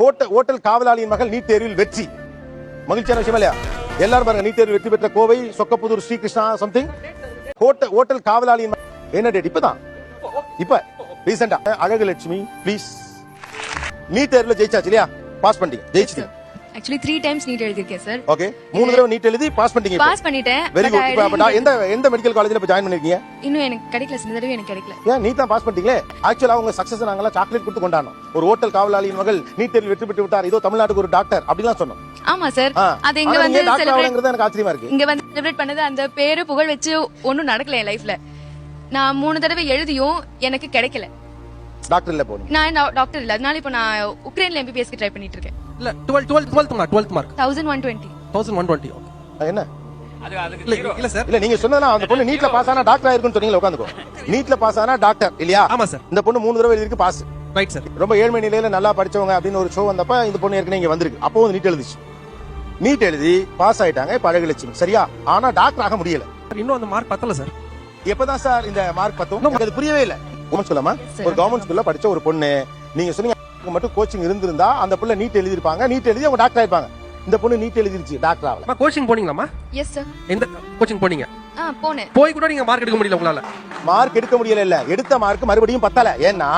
Hotel காவலாளியின் மகள் NEET தேர்வில் வெற்றி. மகிழ்ச்சியான விஷயம் இல்லையா? எல்லாரும் பாருங்க, நீட் தேர்வில் வெற்றி பெற்ற கோவை சொக்கப்புதூர் ஸ்ரீகிருஷ்ணா சம்திங். ஓட்டல் காவலாளியின் என்ன டேட்? இப்ப ரீசெண்டா அழகு லட்சுமி ப்ளீஸ் நீட் தேர்வில் ஜெயிச்சாச்சு இல்லையா? பாஸ் பண்ணிட்டீங்க, ஜெயிச்சிட்டீங்க. Actually 3 times நீட் எழுதிருக்கேன் சார். ஓகே, 3 தடவை நீட் எழுதி பாஸ் பண்ணிட்டீங்க. பாஸ் பண்ணிட்டேன். Very good. இப்ப எந்த மெடிக்கல் காலேஜ்ல இப்ப ஜாயின் பண்ணிருக்கீங்க? இன்னும் எனக்கு கிடைக்கல சார், இந்த தடவை எனக்கு கிடைக்கல. ஏன் நீட் தான் பாஸ் பண்ணிட்டீங்களே? ஆக்சுவலா உங்க சக்சஸ் நாங்கலாம் சாக்லேட் கொடுத்து கொண்டாடணும். ஒரு ஹோட்டல் காவலாளியின் மகள் நீட் தேர்வில் வெற்றி பெற்று விட்டார், இதோ தமிழ்நாட்டுக்கு ஒரு டாக்டர் அப்படிலாம் சொன்னோம். ஆமா சார், அது இங்க வந்து செலிப்ரேட் எனக்கு ஆச்சரியமா இருக்கு. இங்க வந்து செலிப்ரேட் பண்ணது அந்த பேரு புகழ் வச்சு ஒண்ணும் நடக்கல என் லைஃப்ல. நான் 3 தடவை எழுதியும் எனக்கு கிடைக்கல. டாக்டர் இல்ல போனீங்க. நான் டாக்டர் இல்ல, அதனால இப்ப நான் உக்ரைன்ல MBBS க்கு ட்ரை பண்ணிட்டு இருக்கேன். இல்ல 12th மார்க் 1120. என்ன இல்ல சார், இல்ல நீங்க சொன்னதா அந்த பொண்ணு நீட்ல பாஸ் ஆனா டாக்டர் ஆயிருக்குன்னு சொன்னீங்க. உட்காந்துக்கோ. நீட்ல பாஸ் ஆனா டாக்டர் இல்லையா? ஆமா சார். இந்த பொண்ணு 3 தடவை எழுதிருக்கு, பாஸ். Right sir. ரொம்ப ஏழ்மை நிலையில நல்லா படிச்சவங்க அப்படின்னு ஒரு ஷோ வந்தப்ப இந்த பொண்ணு ஏற்கனவே இங்க வந்திருக்கு. அப்போ வந்து நீட் எழுதிச்சு. நீட் எழுதி பாஸ் ஆயிட்டாங்க, இப்ப அழகு லட்சுமி. சரியா? ஆனா டாக்டர் ஆக முடியல. இன்னும் அந்த மார்க் பத்தல சார். எப்பதான் சார் இந்த மார்க் பத்தும்? எனக்கு அது புரியவே இல்ல. சொல்லமா ஒரு கவர்மெண்ட் ஸ்கூல்ல படிச்ச ஒரு பொண்ணு, நீங்க சொன்னீங்க மட்டும் கோச்சிங் இருந்திருந்தா அந்த புள்ள நீட் எழுதிருப்பாங்க, நீட் எழுதி அவங்க டாக்டர் ஆயிருப்பாங்க. இந்த பொண்ணு நீட் எழுதிருச்சு, டாக்டர் ஆகல. கோச்சிங் போனீங்களாமா? Yes sir. எந்த கோச்சிங் போனீங்க? போனேன். போய் கூட நீங்க மார்க் எடுக்க முடியல உங்களால? மார்க் எடுக்க முடியல இல்ல, எடுத்த மார்க் மறுபடியும் பத்தல. ஏன்னா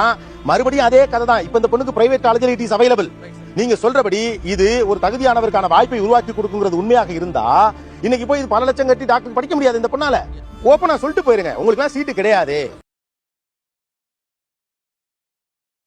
மறுபடியும் அதே கதை தான். இப்ப இந்த பொண்ணுக்கு பிரைவேட் காலேஜ்ல இட் இஸ் அவைலபிள். நீங்க சொல்றபடி இது ஒரு தகுதியானவருக்கான வாய்ப்பை உருவாக்கி கொடுக்குங்கிறது உண்மையாக இருந்தா இன்னைக்கு போய் பல லட்சம் கட்டி டாக்டர் படிக்க முடியாது இந்த பொண்ணால. ஓப்பனா சொல்லிட்டு போயிருங்க, உங்களுக்கு சீட்டு கிடையாது.